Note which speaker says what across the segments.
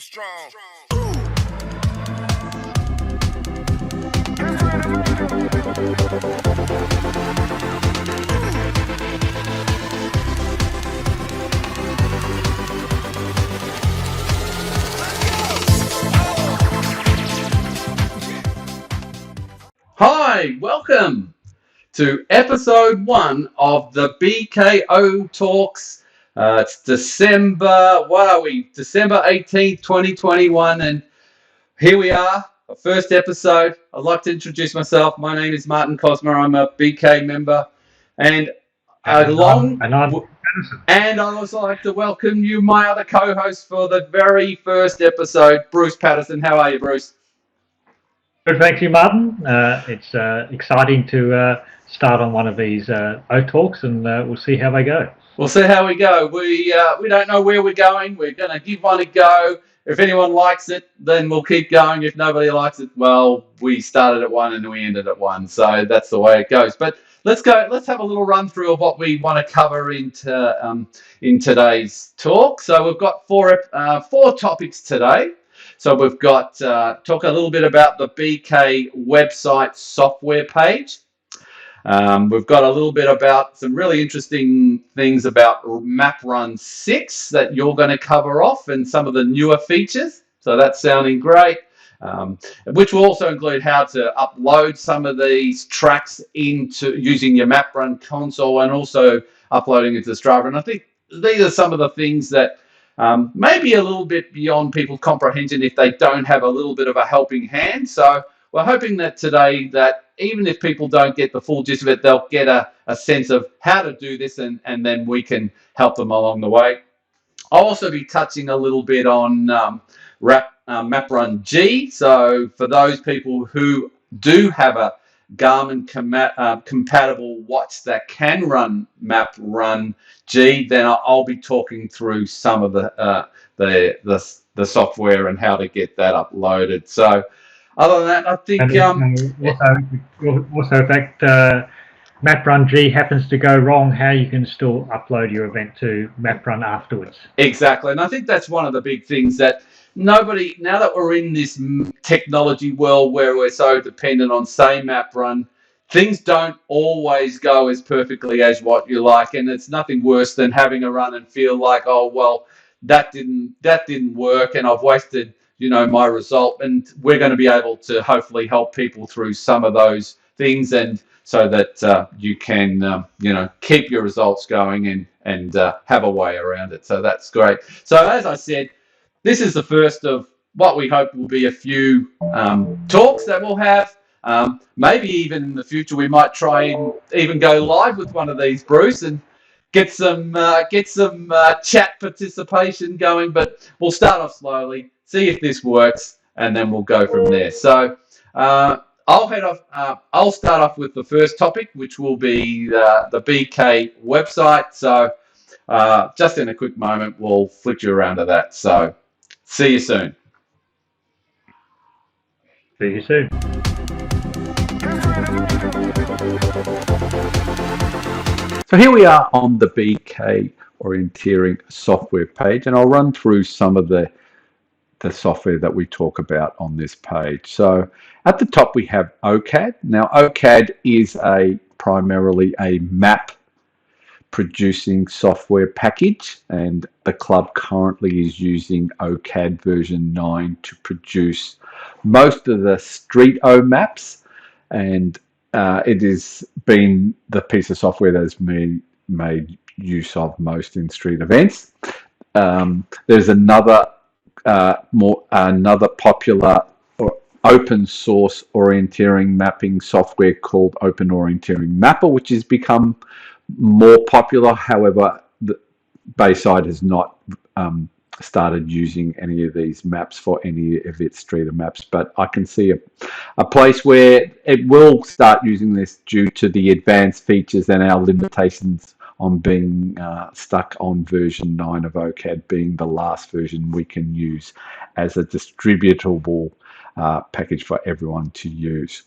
Speaker 1: strong.
Speaker 2: Hi, welcome to episode 1 of the BKO Talks. It's December 18th, 2021, and here we are, our first episode. I'd like to introduce myself. My name is Martin Kozma. I'm a BK member, and I'd also like to welcome you, my other co-host for the very first episode, Bruce Paterson. How are you, Bruce?
Speaker 3: Good, thank you, Martin. It's exciting to start on one of these O-Talks, and we'll see how they go.
Speaker 2: We'll see how we go. We don't know where we're going. We're going to give one a go. If anyone likes it, then we'll keep going. If nobody likes it, well, we started at 1 and we ended at 1. So that's the way it goes. But let's go. Let's have a little run through of what we want to cover in today's talk. So we've got four topics today. So we've got talk a little bit about the BK website software page. We've got a little bit about some really interesting things about MapRun 6 that you're going to cover off and some of the newer features. So that's sounding great, which will also include how to upload some of these tracks into using your MapRun console and also uploading into Strava. And I think these are some of the things that maybe a little bit beyond people's comprehension if they don't have a little bit of a helping hand. So we're hoping that today that even if people don't get the full gist of it, they'll get a sense of how to do this and then we can help them along the way. I'll also be touching a little bit on MapRunG. So for those people who do have a Garmin compatible watch that can run MapRunG, then I'll be talking through some of the software and how to get that uploaded. So other than that, I think
Speaker 3: also if that MapRunG happens to go wrong, how you can still upload your event to MapRun afterwards.
Speaker 2: Exactly, and I think that's one of the big things that nobody, now that we're in this technology world where we're so dependent on, say, MapRun, things don't always go as perfectly as what you like, and it's nothing worse than having a run and feel like, oh well, that didn't work, and I've wasted my result. And we're going to be able to hopefully help people through some of those things, and so that you can keep your results going and have a way around it. So that's great. So as I said, this is the first of what we hope will be a few talks that we'll have. Maybe even in the future we might try and even go live with one of these, Bruce, and get some chat participation going. But we'll start off slowly, see if this works, and then we'll go from there. So I'll start off with the first topic, which will be the BK website. So just in a quick moment, we'll flick you around to that. So see you soon.
Speaker 3: See you soon.
Speaker 2: So here we are on the BK Orienteering software page, and I'll run through some of the software that we talk about on this page. So at the top we have OCAD. Now OCAD is primarily a map producing software package, and the club currently is using OCAD version 9 to produce most of the Street O maps, and it has been the piece of software that has been made use of most in street events. There's another popular open source orienteering mapping software called Open Orienteering Mapper, which has become more popular. However, Bayside has not started using any of these maps for any of its streeter maps, but I can see a place where it will start using this due to the advanced features and our limitations on being stuck on version 9 of OCAD being the last version we can use as a distributable package for everyone to use.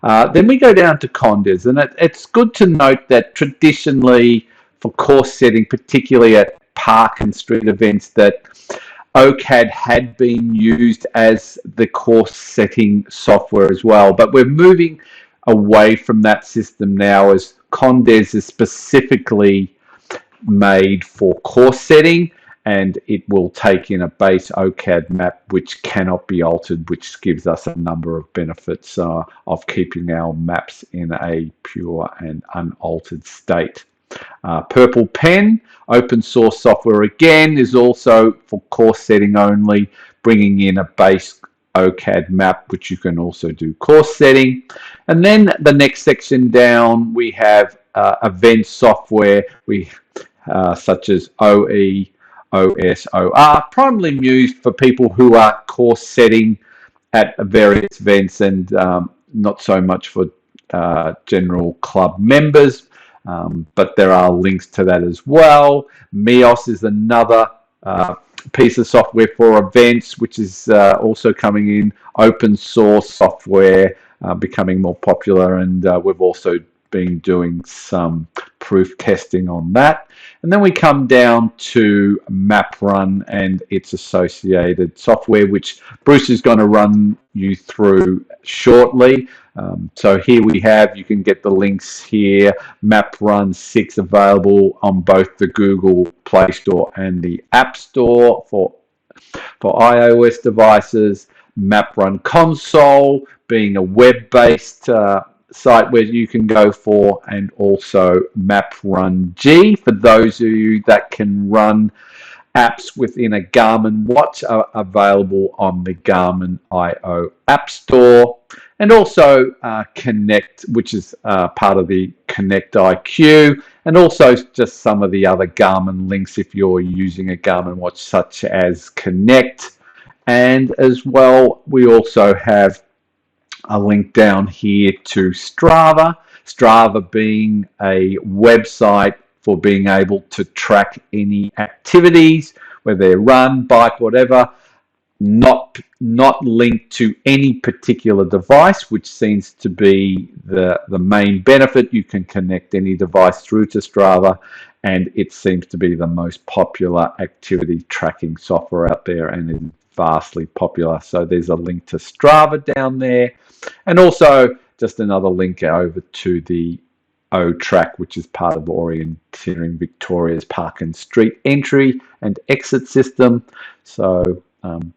Speaker 2: Then we go down to Condes, and it's good to note that traditionally for course setting, particularly at park and street events, that OCAD had been used as the course setting software as well, but we're moving away from that system now, as Condes is specifically made for course setting, and it will take in a base OCAD map which cannot be altered, which gives us a number of benefits of keeping our maps in a pure and unaltered state. Purple Pen, open source software again, is also for course setting only, bringing in a base OCAD map, which you can also do course setting. And then the next section down, we have event software, such as OE, OS, OR, primarily used for people who are course setting at various events, and not so much for general club members. But there are links to that as well. MEOS is another piece of software for events, which is also coming in. Open source software becoming more popular, and we've also been doing some proof testing on that. And then we come down to MapRun and its associated software, which Bruce is going to run you through shortly. So here we have, you can get the links here, MapRun 6 available on both the Google Play Store and the App Store for iOS devices. MapRun Console being a web-based site where you can go for, and also MapRunG for those of you that can run apps within a Garmin watch, are available on the Garmin IO App Store. And also Connect, which is part of the Connect IQ, and also just some of the other Garmin links if you're using a Garmin watch, such as Connect. And as well, we also have a link down here to Strava. Strava being a website for being able to track any activities, whether they're run, bike, whatever, not linked to any particular device, which seems to be the main benefit. You can connect any device through to Strava, and it seems to be the most popular activity tracking software out there, and is vastly popular. So there's a link to Strava down there, and also just another link over to the O-Track, which is part of Orienteering Victoria's Park and Street entry and exit system. So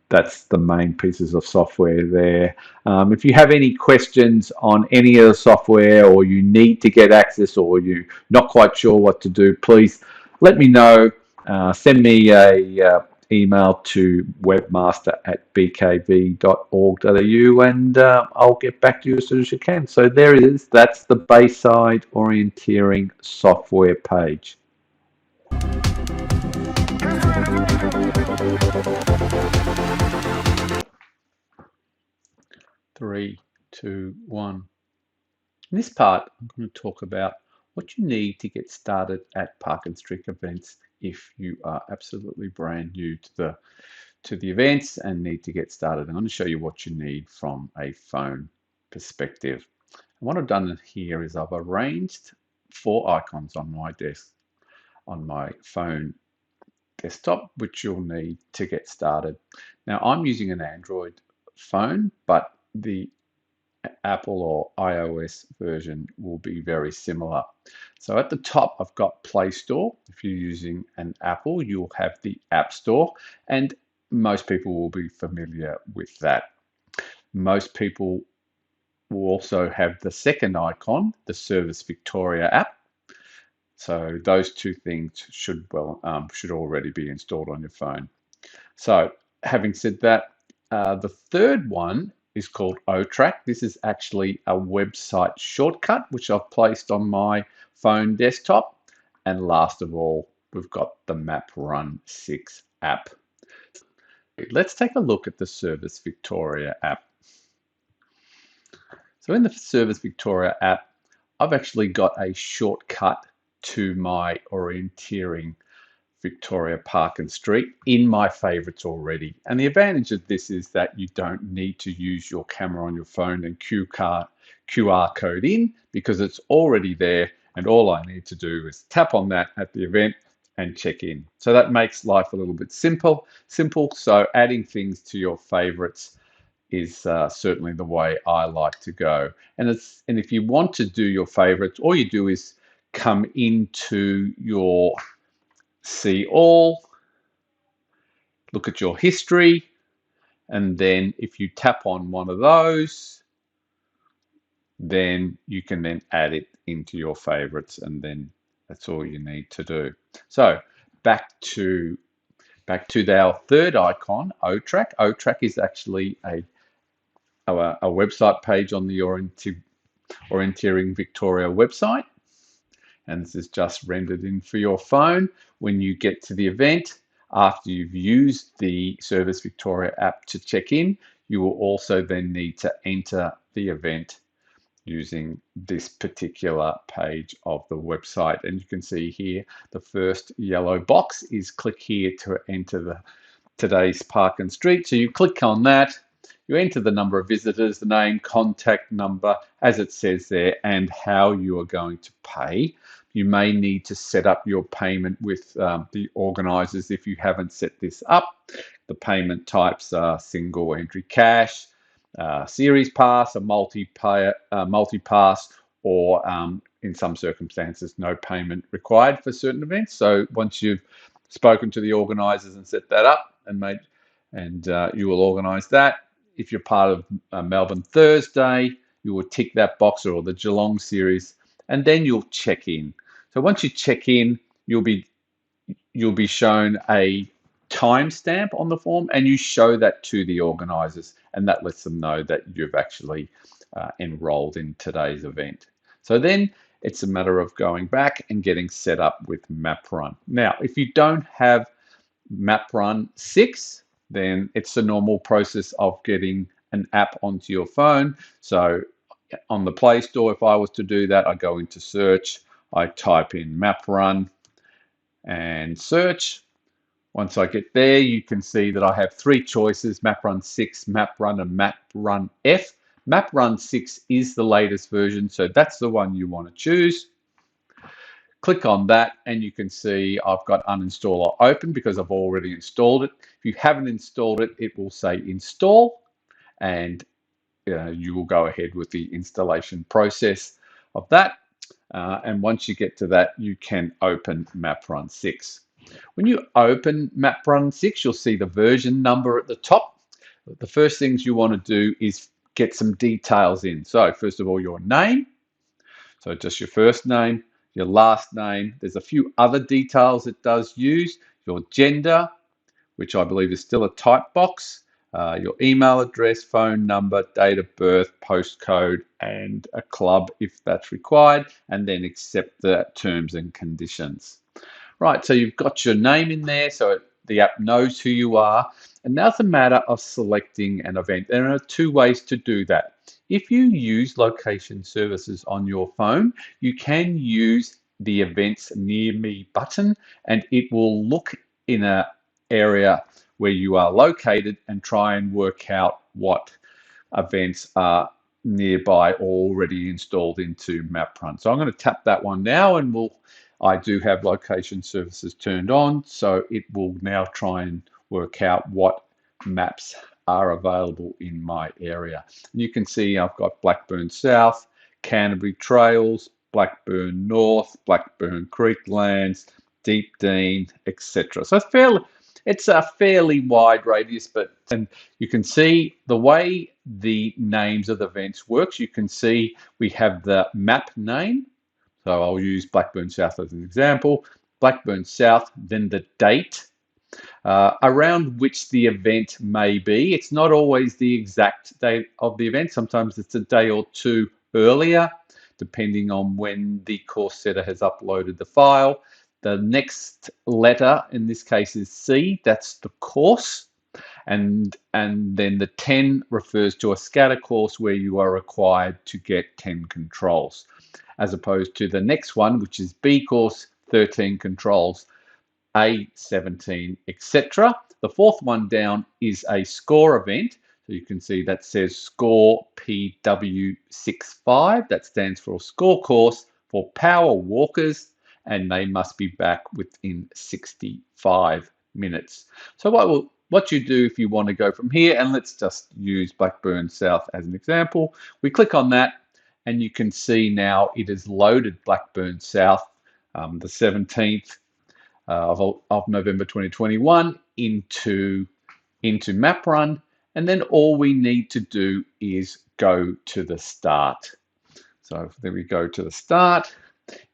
Speaker 2: that's the main pieces of software there. If you have any questions on any of the software, or you need to get access, or you're not quite sure what to do, please let me know. Send me a email to webmaster@bkv.org.au, and I'll get back to you as soon as you can. So there it is. That's the Bayside Orienteering software page. 3, 2, 1. In this part, I'm going to talk about what you need to get started at Park and Street events if you are absolutely brand new to the events and need to get started. I'm going to show you what you need from a phone perspective. And what I've done here is I've arranged 4 icons on my desk, on my phone desktop, which you'll need to get started. Now, I'm using an Android phone, but the Apple or iOS version will be very similar. So at the top, I've got Play Store. If you're using an Apple, you'll have the App Store, and most people will be familiar with that. Most people will also have the second icon, the Service Victoria app. So those two things should already be installed on your phone. So having said that, the third one is called O-Track. This is actually a website shortcut, which I've placed on my phone desktop. And last of all, we've got the MapRun 6 app. Let's take a look at the Service Victoria app. So in the Service Victoria app, I've actually got a shortcut to my Orienteering Victoria Park and Street in my favorites already. And the advantage of this is that you don't need to use your camera on your phone and QR code in, because it's already there, and all I need to do is tap on that at the event and check in. So that makes life a little bit simple. So adding things to your favorites is certainly the way I like to go. And if you want to do your favorites, all you do is come into your see all, look at your history, and then if you tap on one of those, then you can then add it into your favorites, and then that's all you need to do. So back to our third icon, O-Track. O-Track is actually a website page on the Orienteering Victoria website, and this is just rendered in for your phone. When you get to the event, after you've used the Service Victoria app to check in, you will also then need to enter the event using this particular page of the website. And you can see here, the first yellow box is click here to enter today's Park Street. So you click on that, you enter the number of visitors, the name, contact number, as it says there, and how you are going to pay. You may need to set up your payment with the organisers if you haven't set this up. The payment types are single entry cash, series pass, a multi-pass, or in some circumstances, no payment required for certain events. So once you've spoken to the organisers and set that up and you will organise that. If you're part of Melbourne Thursday, you will tick that box, or the Geelong series, and then you'll check in. So once you check in, you'll be shown a timestamp on the form, and you show that to the organisers, and that lets them know that you've actually enrolled in today's event. So then it's a matter of going back and getting set up with MapRun. Now, if you don't have MapRun 6, then it's the normal process of getting an app onto your phone. So on the Play Store, if I was to do that, I go into search, I type in MapRun and search. Once I get there, you can see that I have 3 choices: MapRun 6, MapRun, and MapRun F. MapRun 6 is the latest version, so that's the one you want to choose. Click on that, and you can see I've got uninstall or open because I've already installed it. If you haven't installed it, it will say install, and you will go ahead with the installation process of that. And once you get to that, you can open MapRun 6. When you open MapRun 6, you'll see the version number at the top. The first things you want to do is get some details in. So first of all, your name. So just your first name, your last name. There's a few other details it does use. Your gender, which I believe is still a type box. Your email address, phone number, date of birth, postcode, and a club if that's required, and then accept the terms and conditions. Right, so you've got your name in there, so the app knows who you are, and now it's a matter of selecting an event. There are 2 ways to do that. If you use location services on your phone, you can use the Events Near Me button, and it will look in an area where you are located and try and work out what events are nearby or already installed into MapRun. So I'm going to tap that one now, and I do have location services turned on, so it will now try and work out what maps are available in my area. And you can see I've got Blackburn South, Canterbury Trails, Blackburn North, Blackburn Creeklands, Deep Dean, etc. So it's a fairly wide radius, and you can see the way the names of the events works. You can see we have the map name. So I'll use Blackburn South as an example. Blackburn South, then the date around which the event may be. It's not always the exact date of the event. Sometimes it's a day or 2 earlier, depending on when the course setter has uploaded the file. The next letter in this case is C, that's the course. And then the 10 refers to a scatter course where you are required to get 10 controls, as opposed to the next one, which is B course, 13 controls, A 17, etc. The 4th one down is a score event. So you can see that says score PW65. That stands for a score course for power walkers. and they must be back within 65 minutes. So what you do if you want to go from here, and let's just use Blackburn South as an example. We click on that, and you can see now it has loaded Blackburn South, the 17th of November 2021 into MapRun, and then all we need to do is go to the start. So there we go to the start.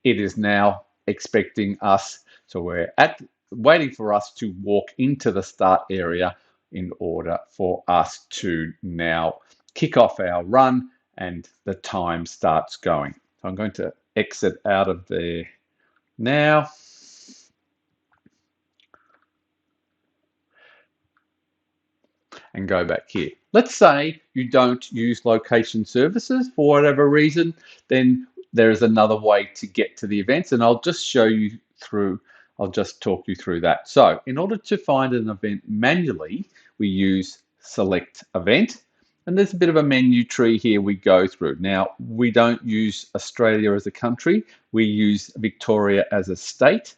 Speaker 2: It is now expecting us, so we're waiting for us to walk into the start area in order for us to now kick off our run, and the time starts going. So I'm going to exit out of there now. And go back here. Let's say you don't use location services for whatever reason, then there is another way to get to the events, and I'll just talk you through that. So in order to find an event manually, we use select event, and there's a bit of a menu tree here we go through. Now, we don't use Australia as a country, we use Victoria as a state.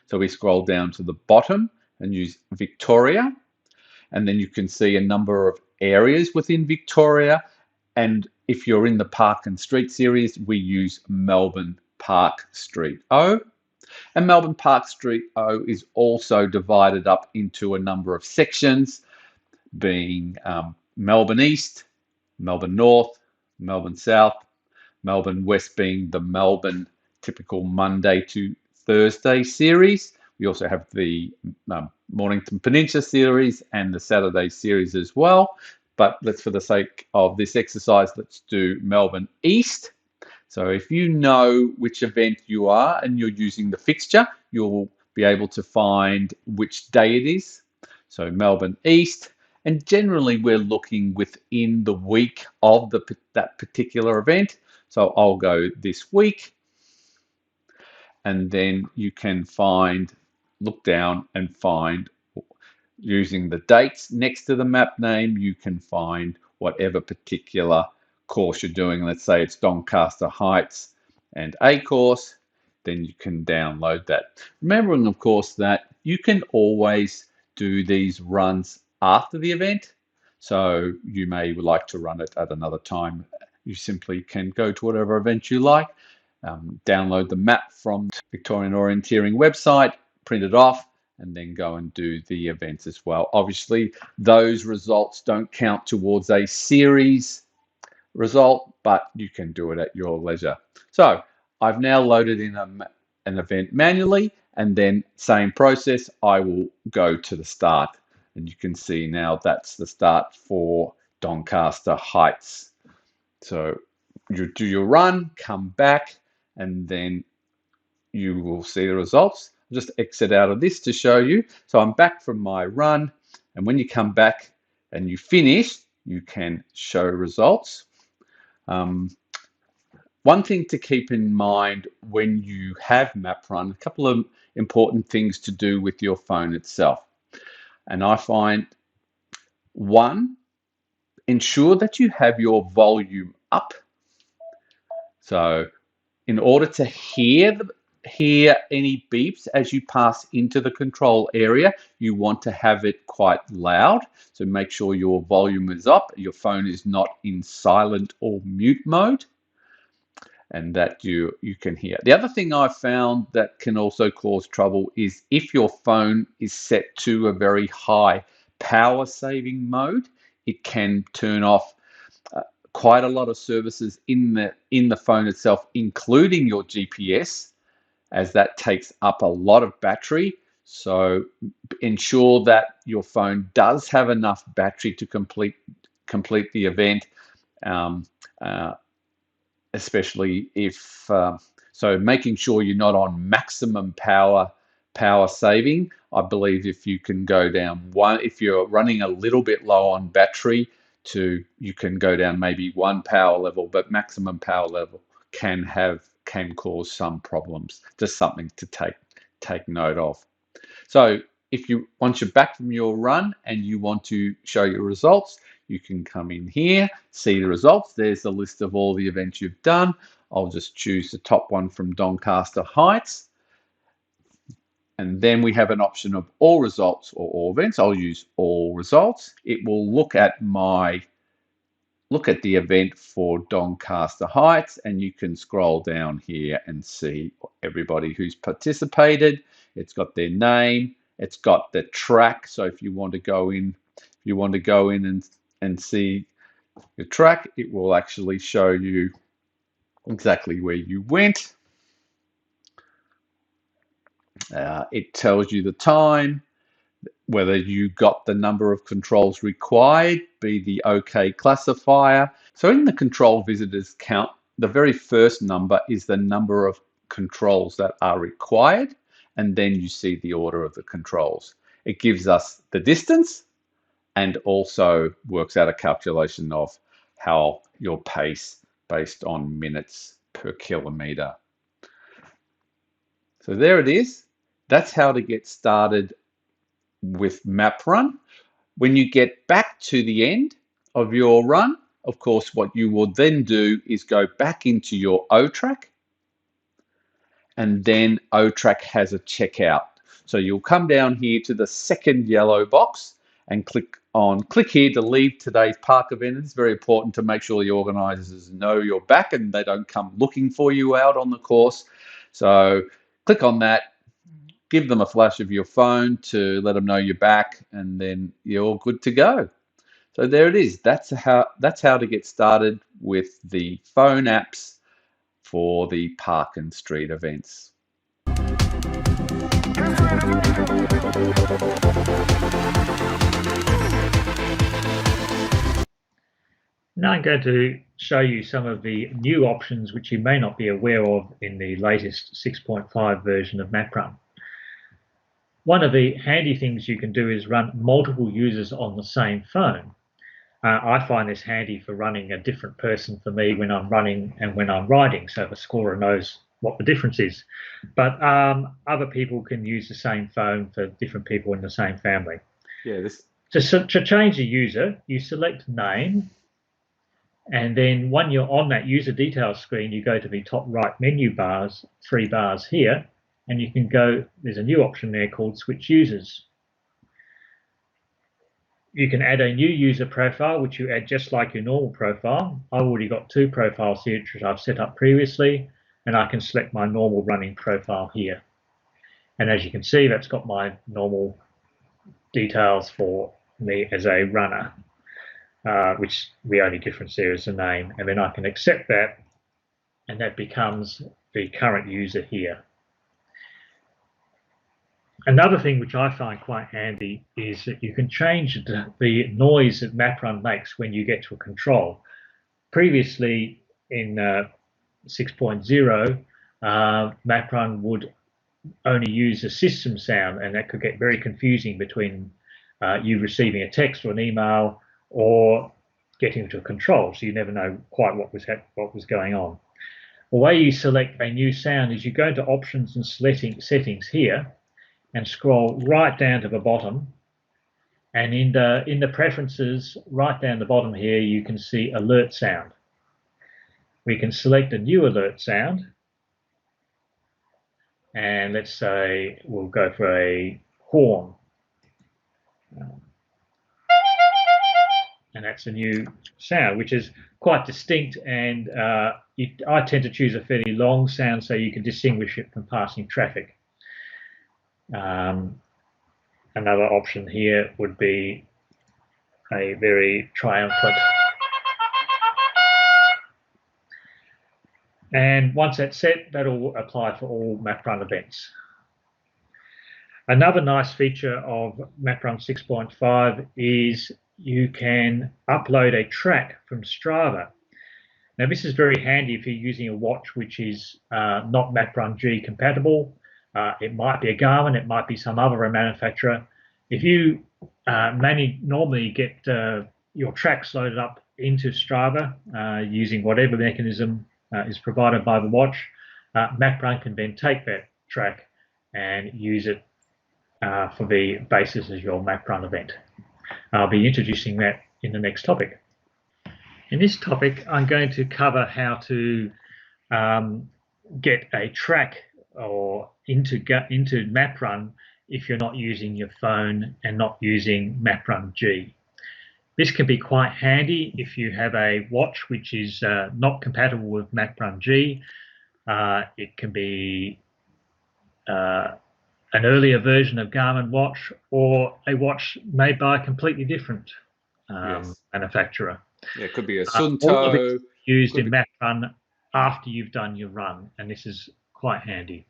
Speaker 2: So we scroll down to the bottom and use Victoria. And then you can see a number of areas within Victoria. And if you're in the Park and Street series, we use Melbourne Park Street O. And Melbourne Park Street O is also divided up into a number of sections, being Melbourne East, Melbourne North, Melbourne South, Melbourne West being the Melbourne typical Monday to Thursday series. We also have the Mornington Peninsula series and the Saturday series as well. But for the sake of this exercise, let's do Melbourne East. So if you know which event you are and you're using the fixture, you'll be able to find which day it is. So Melbourne East, and generally we're looking within the week of that particular event. So I'll go this week, and then you can look down and find, using the dates next to the map name, you can find whatever particular course you're doing. Let's say it's Doncaster Heights and A course, then you can download that. Remembering, of course, that you can always do these runs after the event. So you may like to run it at another time. You simply can go to whatever event you like, download the map from the Victorian Orienteering website, print it off, and then go and do the events as well. Obviously, those results don't count towards a series result, but you can do it at your leisure. So I've now loaded in an event manually, and then same process, I will go to the start. And you can see now that's the start for Doncaster Heights. So you do your run, come back, and then you will see the results. I'll just exit out of this to show you. So I'm back from my run, and when you come back and you finish, you can show results. One thing to keep in mind when you have MapRun, a couple of important things to do with your phone itself. And I find, one, ensure that you have your volume up. So in order to hear any beeps as you pass into the control area, you want to have it quite loud. So make sure your volume is up, your phone is not in silent or mute mode, and that you can hear. The other thing I've found that can also cause trouble is if your phone is set to a very high power saving mode, it can turn off quite a lot of services in the phone itself, including your GPS, as that takes up a lot of battery. So ensure that your phone does have enough battery to complete the event, especially if so making sure you're not on maximum power saving. I believe if you can go down if you're running a little bit low on battery, you can go down maybe one power level, but maximum power level can cause some problems. Just something to take note of. So once you're back from your run and you want to show your results, you can come in here, see the results. There's the list of all the events you've done. I'll just choose the top one from Doncaster Heights, And then we have an option of all results or all events. I'll use all results. It will look at the event for Doncaster Heights, and you can scroll down here and see everybody who's participated. It's got their name, it's got the track. So if you want to go in, and see your track, it will actually show you exactly where you went. It tells you the time, whether you got the number of controls required, be the OK classifier. So in the control visitors count, the very first number is the number of controls that are required, and then you see the order of the controls. It gives us the distance and also works out a calculation of how your pace based on minutes per kilometre. So there it is. That's how to get started with MapRun. When you get back to the end of your run, of course, what you will then do is go back into your O-Track, and then O-Track has a checkout. So you'll come down here to the second yellow box and click here to leave today's park event. It's very important to make sure the organisers know you're back and they don't come looking for you out on the course. So click on that, give them a flash of your phone to let them know you're back, and then you're all good to go. So there it is. That's how to get started with the phone apps for the park and street events.
Speaker 3: Now I'm going to show you some of the new options which you may not be aware of in the latest 6.5 version of MapRun. One of the handy things you can do is run multiple users on the same phone. I find this handy for running a different person for me when I'm running and when I'm riding, so the scorer knows what the difference is. But other people can use the same phone for different people in the same family.
Speaker 2: Yeah.
Speaker 3: To change the user, you select name, and then when you're on that user details screen, you go to the top right menu bars, 3 bars here, and you can go, there's a new option there called switch users. You can add a new user profile, which you add just like your normal profile. I've already got 2 profiles here, which I've set up previously, and I can select my normal running profile here. And as you can see, that's got my normal details for me as a runner, which the only difference there is the name. And then I can accept that, and that becomes the current user here. Another thing which I find quite handy is that you can change the noise that MapRun makes when you get to a control. Previously in 6.0, MapRun would only use a system sound, and that could get very confusing between you receiving a text or an email or getting to a control, so you never know quite what was going on. The way you select a new sound is you go into options and settings here, and scroll right down to the bottom, and in the preferences right down the bottom here you can see alert sound. We can select a new alert sound, and let's say we'll go for a horn, and that's a new sound which is quite distinct, and I tend to choose a fairly long sound so you can distinguish it from passing traffic. Another option here would be a very triumphant. And once that's set, that'll apply for all MapRun events. Another nice feature of MapRun 6.5 is you can upload a track from Strava. Now this is very handy if you're using a watch which is not MapRunG compatible. It might be a Garmin, it might be some other manufacturer. If you normally get your tracks loaded up into Strava using whatever mechanism is provided by the watch, MapRun can then take that track and use it for the basis of your MapRun event. I'll be introducing that in the next topic. In this topic, I'm going to cover how to get a track or into MapRun if you're not using your phone and not using MapRunG. This can be quite handy if you have a watch which is not compatible with MapRunG. It can be an earlier version of Garmin watch, or a watch made by a completely different manufacturer.
Speaker 2: Yeah, it could be a
Speaker 3: All of
Speaker 2: Sunto.
Speaker 3: it is used in MapRun after you've done your run, and this is quite handy.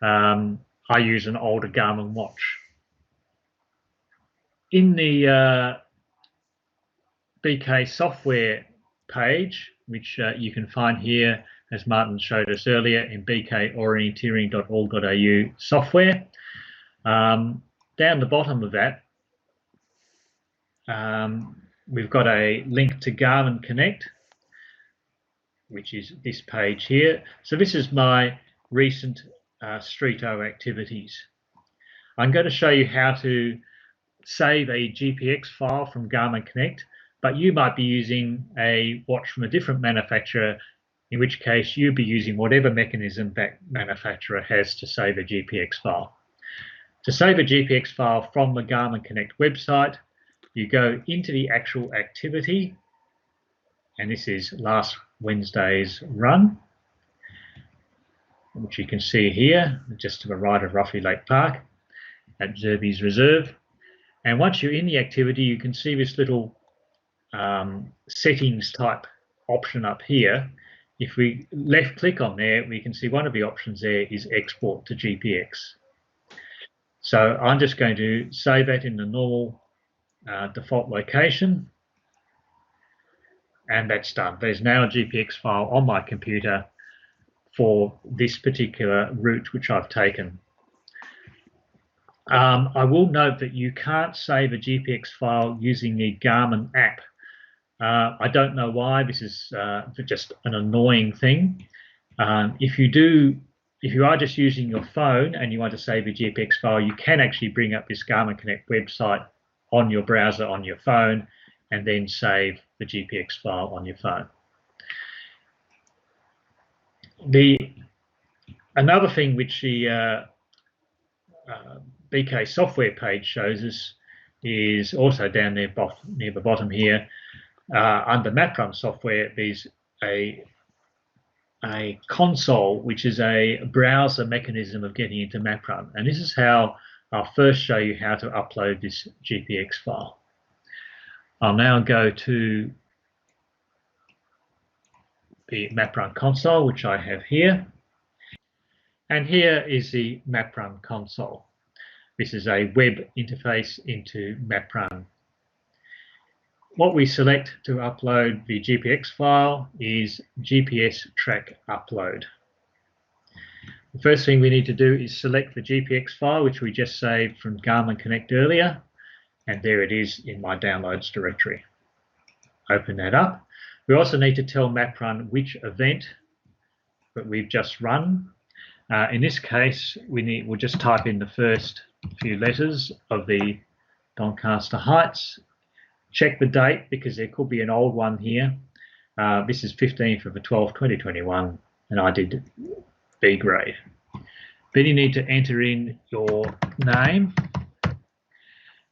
Speaker 3: I use an older Garmin watch. In the BK software page, which you can find here, as Martin showed us earlier, in bkorienteering.org.au software. Down the bottom of that, we've got a link to Garmin Connect, which is this page here. So this is my recent Street-O activities. I'm going to show you how to save a GPX file from Garmin Connect, but you might be using a watch from a different manufacturer, in which case you'll be using whatever mechanism that manufacturer has to save a GPX file. To save a GPX file from the Garmin Connect website, you go into the actual activity, and this is last Wednesday's run, which you can see here, just to the right of Ruffley Lake Park at Zerby's Reserve. And once you're in the activity, you can see this little settings type option up here. If we left click on there, we can see one of the options there is export to GPX. So I'm just going to save that in the normal default location, and that's done. There's now a GPX file on my computer for this particular route which I've taken. I will note that you can't save a GPX file using the Garmin app. I don't know why. This is just an annoying thing. If you are just using your phone and you want to save a GPX file, you can actually bring up this Garmin Connect website on your browser on your phone and then save the GPX file on your phone. Another thing which the BK software page shows us is also down there near the bottom here. Under MapRun software, there's a console, which is a browser mechanism of getting into MapRun. And this is how I'll first show you how to upload this GPX file. I'll now go to the MapRun console, which I have here. And here is the MapRun console. This is a web interface into MapRun. What we select to upload the GPX file is GPS track upload. The first thing we need to do is select the GPX file, which we just saved from Garmin Connect earlier, and there it is in my downloads directory. Open that up. We also need to tell MapRun which event that we've just run. In this case, we'll just type in the first few letters of the Doncaster Heights. Check the date because there could be an old one here. This is 15th of the 12th, 2021, and I did B grade. Then you need to enter in your name.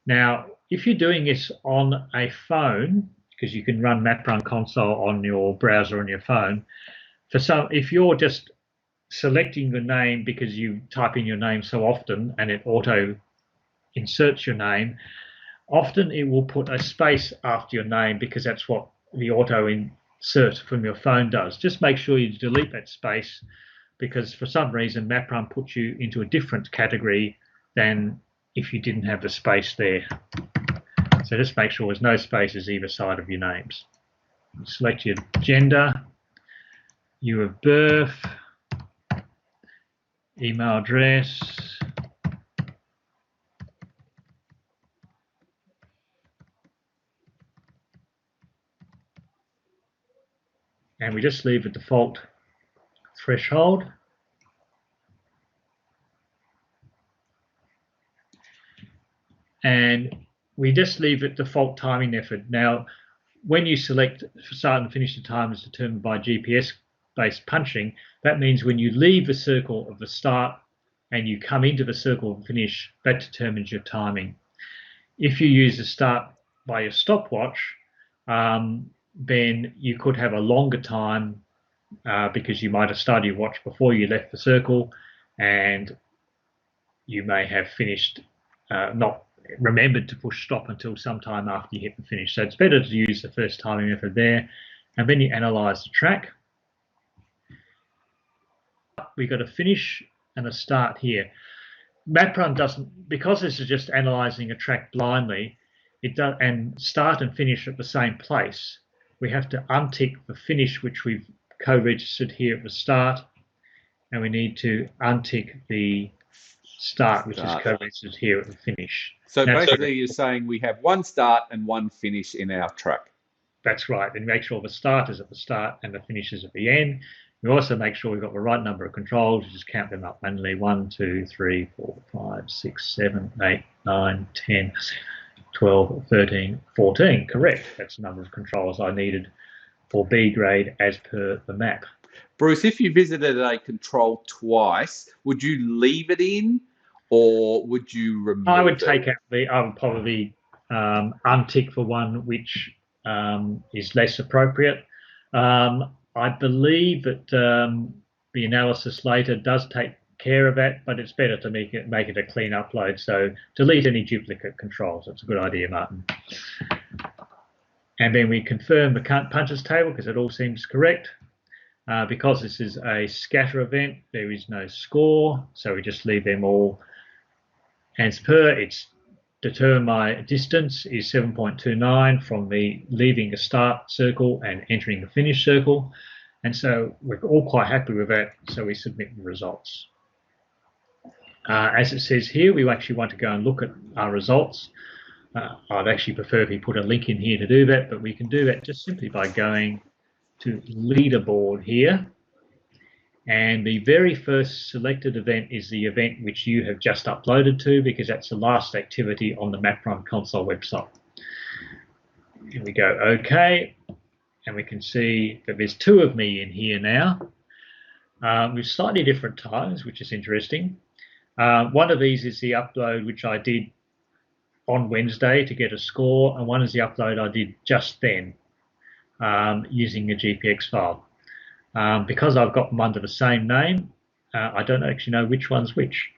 Speaker 3: Now, if you're doing this on a phone, because you can run MapRun Console on your browser on your phone, if you're just selecting the name because you type in your name so often and it auto inserts your name, often it will put a space after your name because that's what the auto insert from your phone does. Just make sure you delete that space because for some reason MapRun puts you into a different category than if you didn't have the space there. So just make sure there's no spaces either side of your names. Select your gender, year of birth, email address, and we just leave the default threshold. And we just leave it default timing method. Now, when you select start and finish the time is determined by GPS based punching, that means when you leave the circle of the start and you come into the circle of finish, that determines your timing. If you use the start by your stopwatch, then you could have a longer time because you might have started your watch before you left the circle, and you may have finished, not remembered to push stop until sometime after you hit the finish. So it's better to use the first timing method there. And then you analyze the track. We've got a finish and a start here. MapRun doesn't, because this is just analyzing a track blindly, it does, and start and finish at the same place. We have to untick the finish, which we've co-registered here at the start, and we need to untick the start, which is co-registered here at the finish.
Speaker 2: So basically you're saying we have one start and one finish in our track.
Speaker 3: That's right, and make sure the start is at the start and the finish is at the end. We also make sure we've got the right number of controls. You just count them up manually. 1, 2, 3, 4, 5, 6, 7, 8, 9, 10, 12, 13, 14. Correct. That's the number of controls I needed for B grade as per the map.
Speaker 2: Bruce, if you visited a control twice, would you leave it in or would you remove it?
Speaker 3: I would take out I would probably untick for one which is less appropriate. I believe that the analysis later does take care of that, but it's better to make it a clean upload. So delete any duplicate controls. That's a good idea, Martin. And then we confirm the punches table because it all seems correct. Because this is a scatter event, there is no score, so we just leave them all as per. It's determine my distance is 7.29 from the leaving the start circle and entering the finish circle. And so we're all quite happy with that, so we submit the results. As it says here, we actually want to go and look at our results. I'd actually prefer if we put a link in here to do that, but we can do that just simply by going to leaderboard here. And the very first selected event is the event which you have just uploaded to, because that's the last activity on the MapRun Console website. And we go OK, and we can see that there's 2 of me in here now with slightly different times, which is interesting. One of these is the upload which I did on Wednesday to get a score, and one is the upload I did just then using a GPX file. Because I've got them under the same name, I don't actually know which one's which.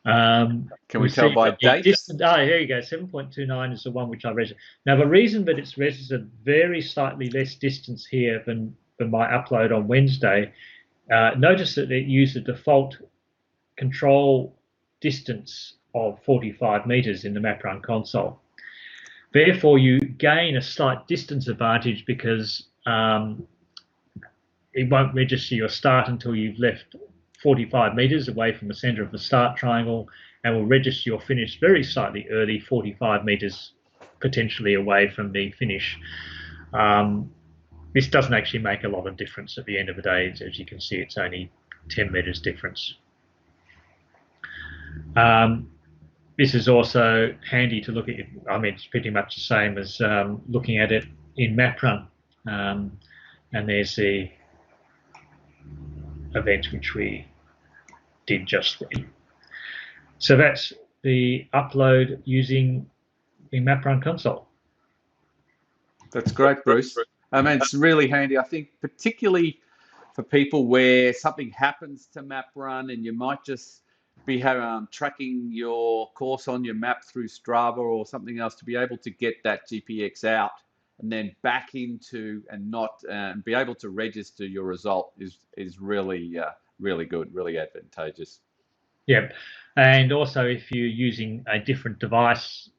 Speaker 2: Can we tell by date?
Speaker 3: Here you go. 7.29 is the one which I registered. Now, the reason that it's registered very slightly less distance here than my upload on Wednesday, notice that it used the default control distance of 45 meters in the MapRun console. Therefore, you gain a slight distance advantage because it won't register your start until you've left 45 meters away from the center of the start triangle, and will register your finish very slightly early, 45 meters potentially away from the finish. This doesn't actually make a lot of difference at the end of the day. As you can see, it's only 10 meters difference. This is also handy to look at. I mean, it's pretty much the same as looking at it in MapRun. And there's the event which we did just then. So that's the upload using the MapRun console.
Speaker 2: That's great, Bruce. I mean, it's really handy. I think particularly for people where something happens to MapRun and you might just be tracking your course on your map through Strava or something else, to be able to get that GPX out and then back into and not be able to register your result is really really good, really advantageous.
Speaker 3: Yeah, and also if you're using a different device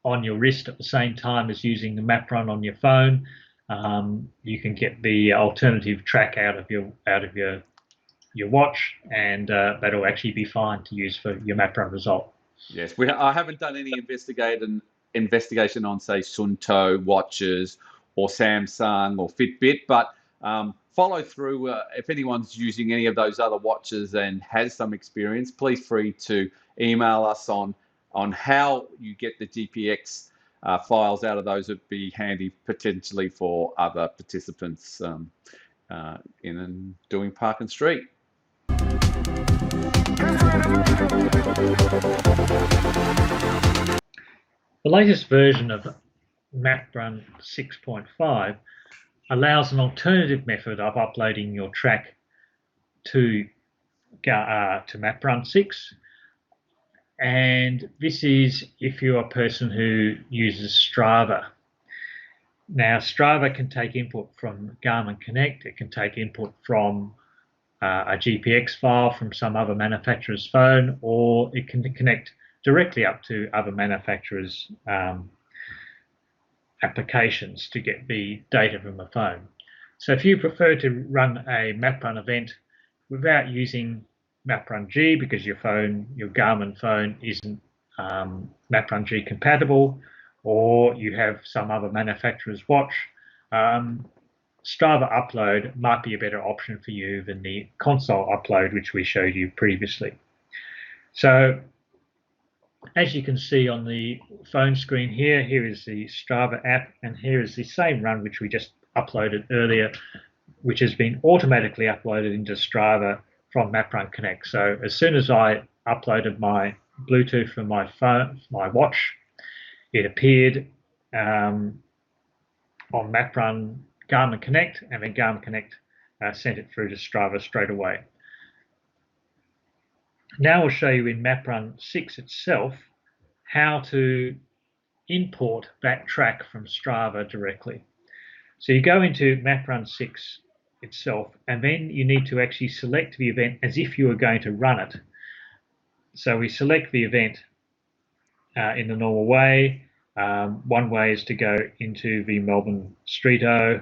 Speaker 3: on your wrist at the same time as using the MapRun on your phone, you can get the alternative track out of your watch, and that'll actually be fine to use for your MapRun result.
Speaker 2: Yes, I haven't done any investigation on, say, Suunto watches or Samsung or Fitbit, but follow through. If anyone's using any of those other watches and has some experience, please free to email us on how you get the GPX files out of those. Would be handy potentially for other participants in and doing Park and Street.
Speaker 3: The latest version of MapRun 6.5 allows an alternative method of uploading your track to MapRun 6, and this is if you're a person who uses Strava. Now, Strava can take input from Garmin Connect. It can take input from a GPX file from some other manufacturer's phone, or it can connect directly up to other manufacturers' applications to get the data from a phone. So if you prefer to run a MapRun event without using MapRunG because your Garmin phone isn't MapRunG compatible, or you have some other manufacturer's watch, Strava upload might be a better option for you than the console upload, which we showed you previously. So as you can see on the phone screen here is the Strava app, and here is the same run which we just uploaded earlier, which has been automatically uploaded into Strava from MapRun Connect. So as soon as I uploaded my Bluetooth from my phone, my watch, it appeared on MapRun Garmin Connect, and then Garmin Connect sent it through to Strava straight away. Now I'll show you in MapRun 6 itself how to import that track from Strava directly. So you go into MapRun 6 itself, and then you need to actually select the event as if you were going to run it. So we select the event in the normal way. One way is to go into the Melbourne Street-O.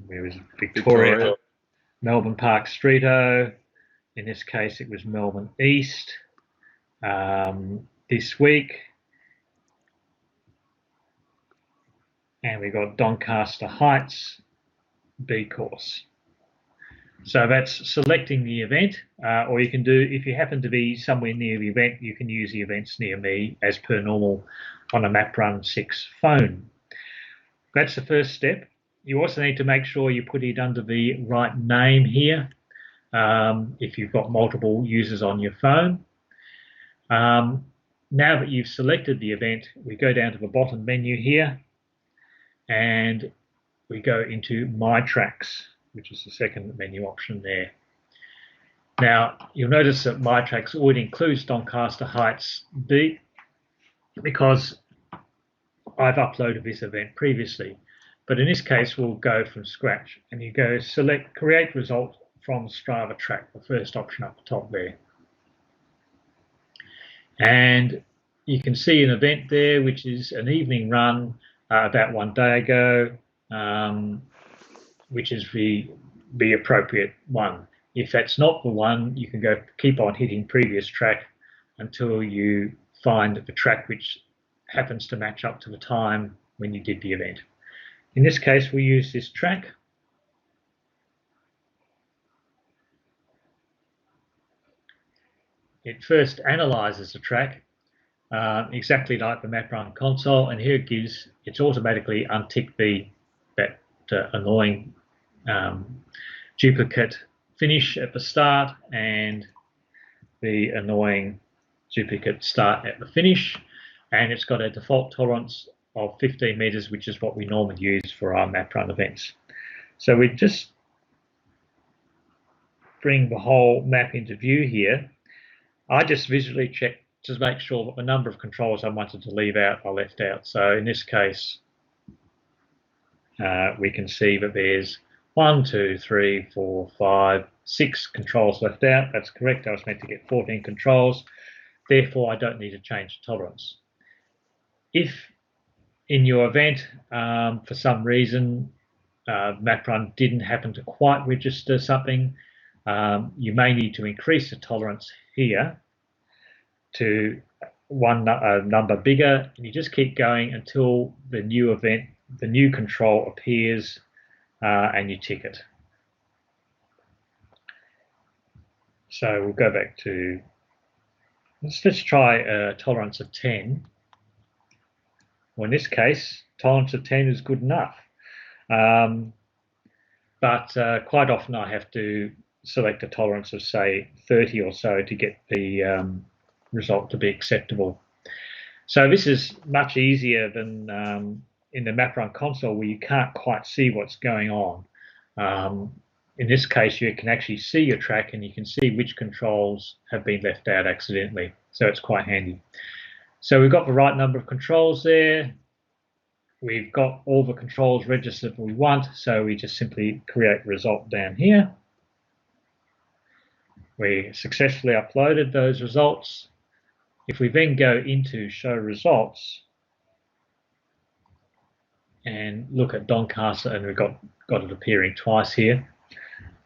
Speaker 3: Where is it? Victoria. Melbourne Park Street-O. In this case, it was Melbourne East. This week. And we got Doncaster Heights B course. So that's selecting the event, or you can do, if you happen to be somewhere near the event, you can use the events near me as per normal on a MapRun 6 phone. That's the first step. You also need to make sure you put it under the right name here if you've got multiple users on your phone. Now that you've selected the event, we go down to the bottom menu here and we go into My Tracks, which is the second menu option there. Now, you'll notice that My Tracks already includes Doncaster Heights B because I've uploaded this event previously. But in this case, we'll go from scratch, and you go select Create Result from Strava Track, the first option up the top there. And you can see an event there, which is an evening run about 1 day ago, which is the appropriate one. If that's not the one, you can go keep on hitting previous track until you find the track which happens to match up to the time when you did the event. In this case, we use this track. It first analyzes the track exactly like the MapRun console, and here it's automatically unticked that annoying duplicate finish at the start and the annoying duplicate start at the finish, and it's got a default tolerance of 15 meters, which is what we normally use for our MapRun events. So we just bring the whole map into view here. I just visually check to make sure that the number of controls I wanted to leave out are left out. So in this case, we can see that there's 1, 2, 3, 4, 5, 6 controls left out. That's correct. I was meant to get 14 controls. Therefore, I don't need to change the tolerance. If in your event, for some reason, MapRun didn't happen to quite register something, you may need to increase the tolerance here to one number bigger, and you just keep going until the new event, the new control appears, and you tick it. So we'll go back to, let's try a tolerance of 10. Well, in this case, tolerance of 10 is good enough. But quite often I have to select a tolerance of, say, 30 or so to get the result to be acceptable. So this is much easier than in the MapRun console, where you can't quite see what's going on. In this case, you can actually see your track and you can see which controls have been left out accidentally. So it's quite handy. So we've got the right number of controls there. We've got all the controls registered we want, so we just simply create result down here. We successfully uploaded those results. If we then go into show results and look at Doncaster, and we've got it appearing twice here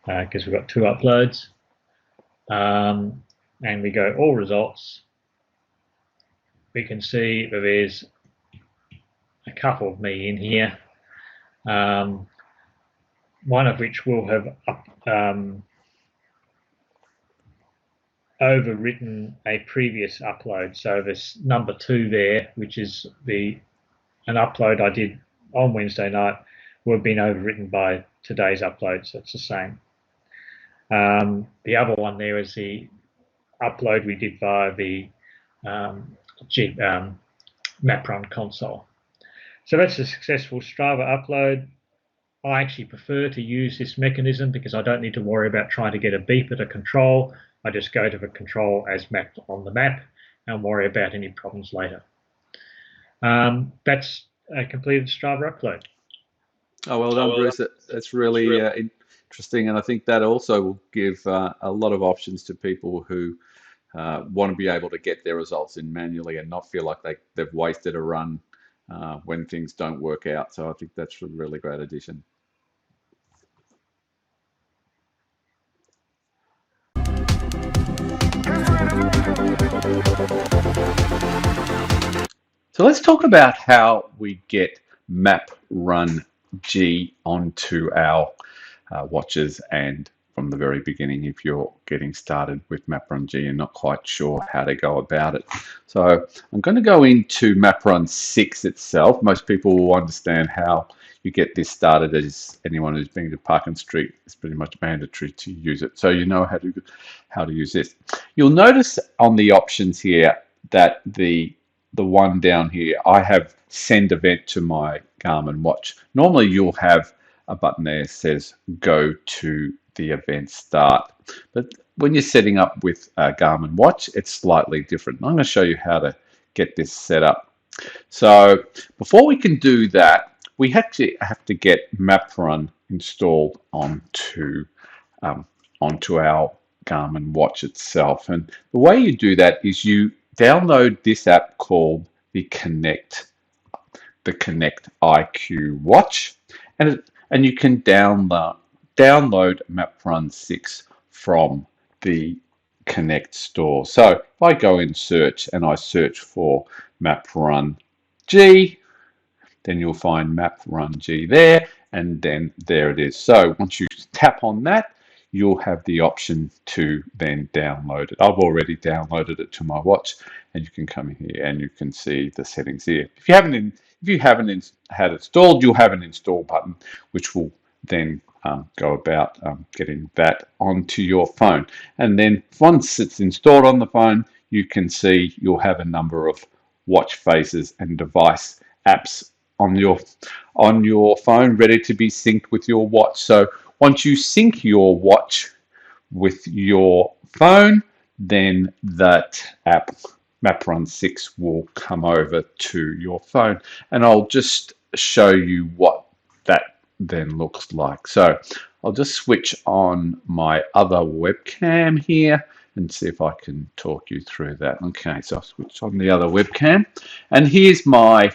Speaker 3: because we've got 2 uploads, and we go all results, we can see that there's a couple of me in here, one of which will have overwritten a previous upload. So this number 2 there, which is an upload I did on Wednesday night, will have been overwritten by today's upload, so it's the same. The other one there is the upload we did via the MapRun console. So that's a successful Strava upload. I actually prefer to use this mechanism because I don't need to worry about trying to get a beep at a control. I just go to the control as mapped on the map and worry about any problems later. That's a completed Strava upload.
Speaker 2: Oh, well done, Bruce. That's really interesting, and I think that also will give a lot of options to people who want to be able to get their results in manually and not feel like they've wasted a run when things don't work out. So I think that's a really great addition. So let's talk about how we get MapRunG onto our watches, and from the very beginning, if you're getting started with MapRunG and not quite sure how to go about it. So I'm going to go into MapRun 6 itself. Most people will understand how you get this started, as anyone who's been to Park Street, it's pretty much mandatory to use it. So you know how to use this. You'll notice on the options here that the one down here, I have send event to my Garmin watch. Normally you'll have a button there that says go to the event start, but when you're setting up with a Garmin watch, it's slightly different. I'm going to show you how to get this set up. So before we can do that, we actually have to get MapRun installed onto our Garmin watch itself. And the way you do that is you download this app called the Connect IQ watch, and you can download MapRun 6 from the Connect store. So if I go in search and I search for MapRunG, then you'll find MapRunG there, and then there it is. So once you tap on that, you'll have the option to then download it. I've already downloaded it to my watch, and you can come in here and you can see the settings here. If you haven't had it installed, you'll have an install button, which will then go about getting that onto your phone. And then once it's installed on the phone, you can see you'll have a number of watch faces and device apps on your phone ready to be synced with your watch. So once you sync your watch with your phone, then that app, MapRun 6, will come over to your phone. And I'll just show you what that then looks like. So I'll just switch on my other webcam here and see if I can talk you through that. Okay, so I'll switch on the other webcam, and here's my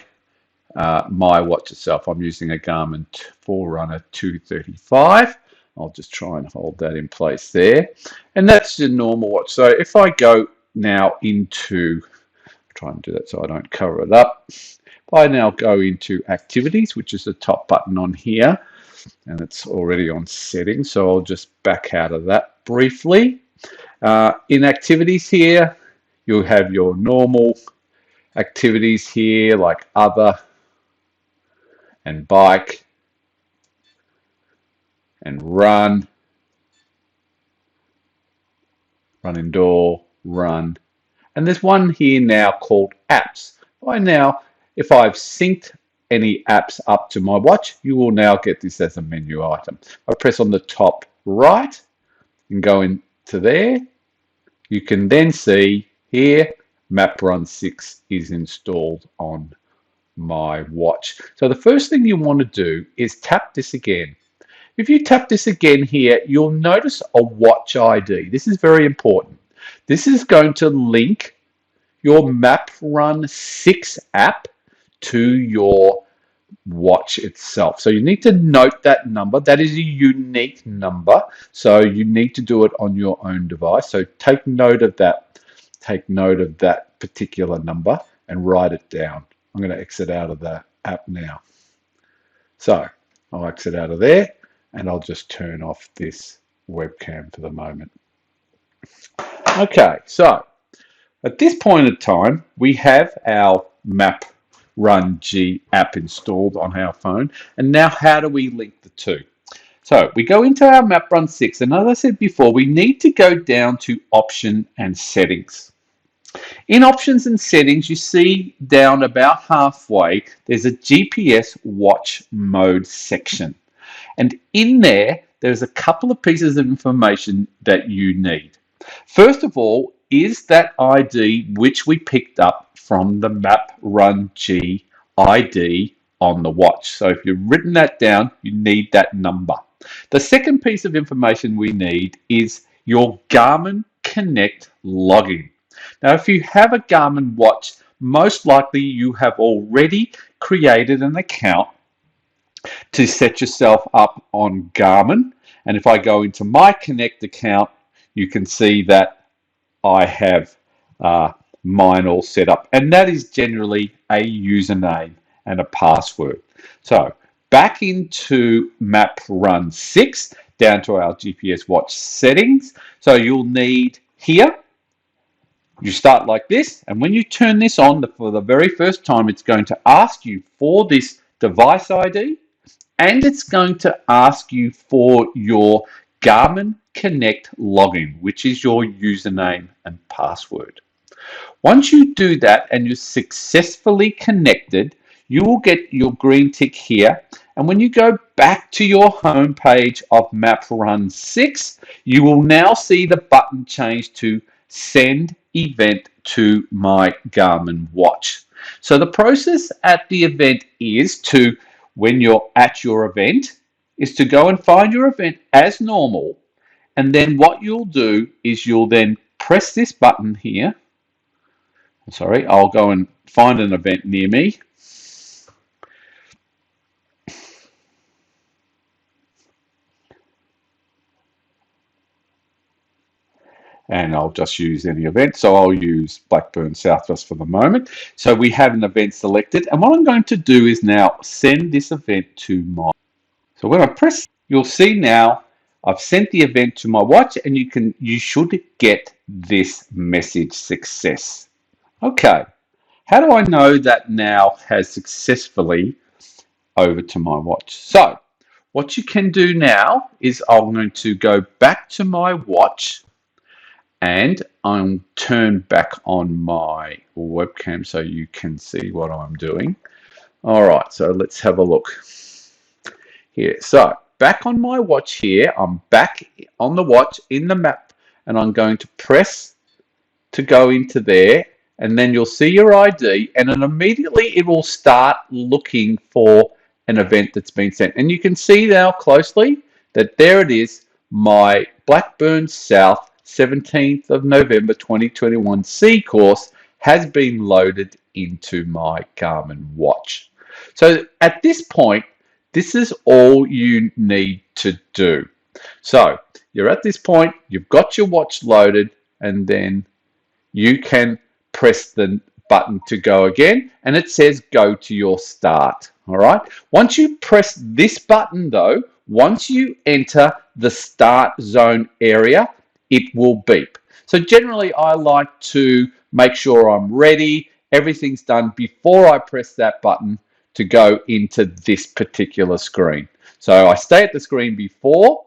Speaker 2: watch itself. I'm using a Garmin Forerunner 235. I'll just try and hold that in place there, and that's the normal watch. So if I go now into, try and do that so I don't cover it up. If I now go into activities, which is the top button on here, and it's already on settings, so I'll just back out of that briefly. In activities here, you'll have your normal activities here, like other and bike, and run, run indoor, run. And there's one here now called apps. By now, if I've synced any apps up to my watch, you will now get this as a menu item. I press on the top right and go into there. You can then see here, MapRun 6 is installed on my watch. So the first thing you want to do is tap this again. If you tap this again here, you'll notice a watch ID. This is very important. This is going to link your MapRun 6 app to your watch itself. So you need to note that number. That is a unique number. So you need to do it on your own device. So take note of that. Take note of that particular number and write it down. I'm going to exit out of the app now. So I'll exit out of there and I'll just turn off this webcam for the moment. Okay, so at this point in time, we have our MapRunG app installed on our phone. And now how do we link the two? So we go into our MapRun 6, and as I said before, we need to go down to Option and Settings. In Options and Settings, you see down about halfway, there's a GPS Watch Mode section. And in there, there's a couple of pieces of information that you need. First of all, is that ID which we picked up from the MapRunG ID on the watch. So if you've written that down, you need that number. The second piece of information we need is your Garmin Connect login. Now, if you have a Garmin watch, most likely you have already created an account to set yourself up on Garmin. And if I go into my Connect account, you can see that I have mine all set up, and that is generally a username and a password. So back into MapRun 6, down to our GPS watch settings. So you'll need here, you start like this, and when you turn this on for the very first time, it's going to ask you for this device ID, and it's going to ask you for your Garmin Connect login, which is your username and password. Once you do that and you're successfully connected, you will get your green tick here. And when you go back to your home page of MapRun 6, you will now see the button change to Send Event to My Garmin Watch. So the process at the event is to, when you're at your event, is to go and find your event as normal. And then what you'll do is you'll then press this button here. Sorry, I'll go and find an event near me. And I'll just use any event. So I'll use Blackburn South just for the moment. So we have an event selected. And what I'm going to do is now send this event to my. So when I press, you'll see now I've sent the event to my watch, and you should get this message, success. Okay, how do I know that now has successfully over to my watch? So what you can do now is I'm going to go back to my watch, and I'm turn back on my webcam so you can see what I'm doing. All right, so let's have a look here. So back on my watch here, I'm back on the watch in the map, and I'm going to press to go into there, and then you'll see your ID, and then immediately it will start looking for an event that's been sent. And you can see now closely that there it is, my Blackburn South 17th of November 2021 C course has been loaded into my Garmin watch. So at this point, this is all you need to do. So you're at this point, you've got your watch loaded, and then you can press the button to go again, and it says go to your start. All right. Once you press this button though, once you enter the start zone area, it will beep. So generally I like to make sure I'm ready, everything's done before I press that button to go into this particular screen. So I stay at the screen before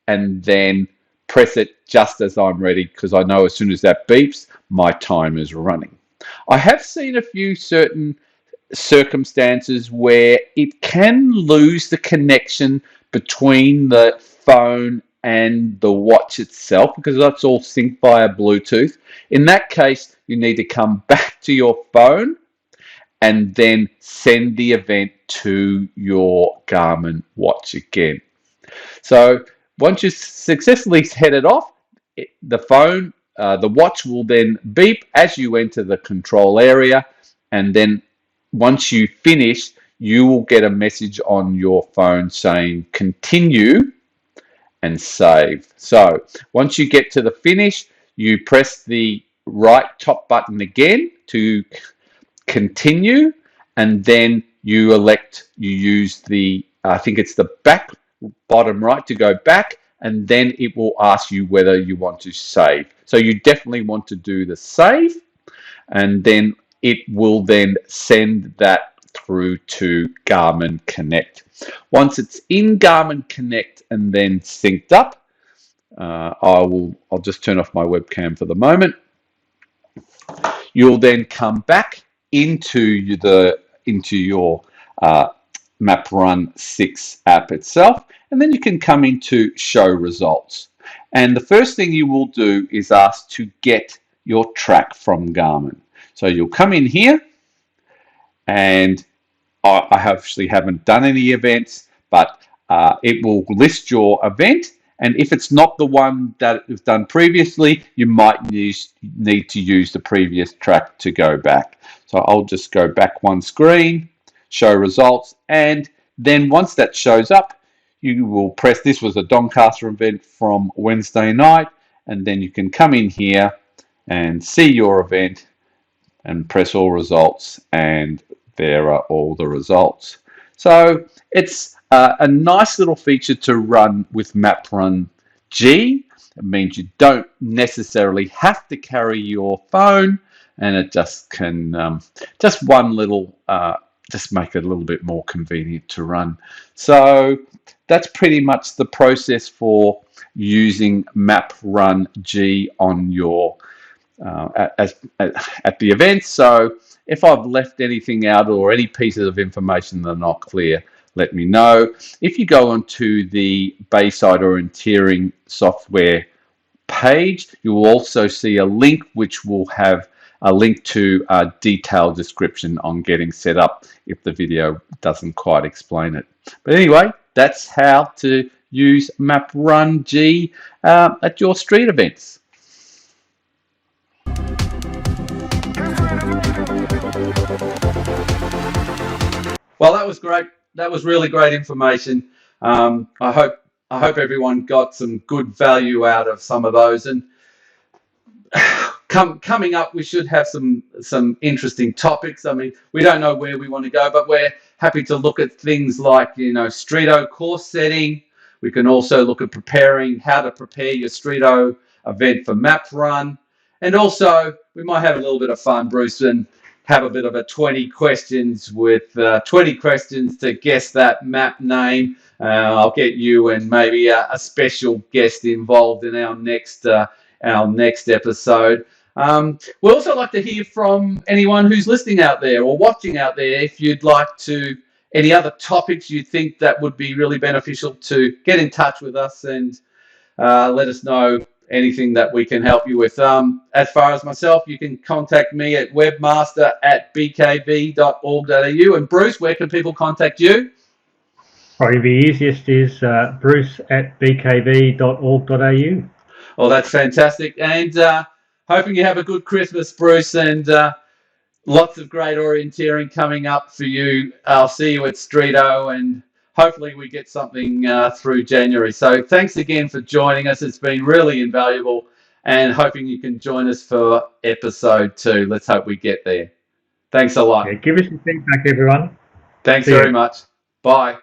Speaker 2: and then press it just as I'm ready, because I know as soon as that beeps, my time is running. I have seen a few certain circumstances where it can lose the connection between the phone and the watch itself, because that's all synced via Bluetooth. In that case, you need to come back to your phone and then send the event to your Garmin watch again. So once you successfully head it off, the phone, the watch will then beep as you enter the control area, and then once you finish, you will get a message on your phone saying continue and save. So once you get to the finish, you press the right top button again to continue, and then you use the, I think it's the back bottom right to go back, and then it will ask you whether you want to save. So you definitely want to do the save, and then it will then send that through to Garmin Connect. Once it's in Garmin Connect and then synced up, I'll just turn off my webcam for the moment. You'll then come back into your MapRun 6 app itself, and then you can come into show results. And the first thing you will do is ask to get your track from Garmin. So you'll come in here, and I actually haven't done any events, but it will list your event. And if it's not the one that it was done previously, you might need to use the previous track to go back. So I'll just go back one screen, show results, and then once that shows up, you will press, this was a Doncaster event from Wednesday night, and then you can come in here and see your event and press all results, and there are all the results. So it's a nice little feature to run with MapRunG. It means you don't necessarily have to carry your phone, and it just can just make it a little bit more convenient to run. So that's pretty much the process for using MapRunG on your at the event. So if I've left anything out or any pieces of information that are not clear, let me know. If you go onto the Bayside Orienteering software page, you will also see a link which will have a link to a detailed description on getting set up if the video doesn't quite explain it. But anyway, that's how to use MapRunG at your street events. Well, that was great. That was really great information. I hope everyone got some good value out of some of those. And coming up, we should have some interesting topics. I mean, we don't know where we want to go, but we're happy to look at things like, you know, Streeto course setting. We can also look at how to prepare your Streeto event for MapRun. And also, we might have a little bit of fun, Bruce, and have a bit of a 20 questions with 20 questions to guess that map name. I'll get you and maybe a special guest involved in our next episode. We'd also like to hear from anyone who's listening out there or watching out there. If you'd like to, any other topics you think that would be really beneficial, to get in touch with us and let us know anything that we can help you with. As far as myself, you can contact me at webmaster@bkv.org.au. And Bruce, where can people contact you?
Speaker 3: Probably the easiest is bruce@bkv.org.au.
Speaker 2: Well, that's fantastic. And hoping you have a good Christmas, Bruce, and lots of great orienteering coming up for you. I'll see you at Streeto, and hopefully we get something through January. So thanks again for joining us. It's been really invaluable, and hoping you can join us for episode 2. Let's hope we get there. Thanks a lot.
Speaker 3: Yeah, give us some feedback, everyone.
Speaker 2: Thanks very much. Bye.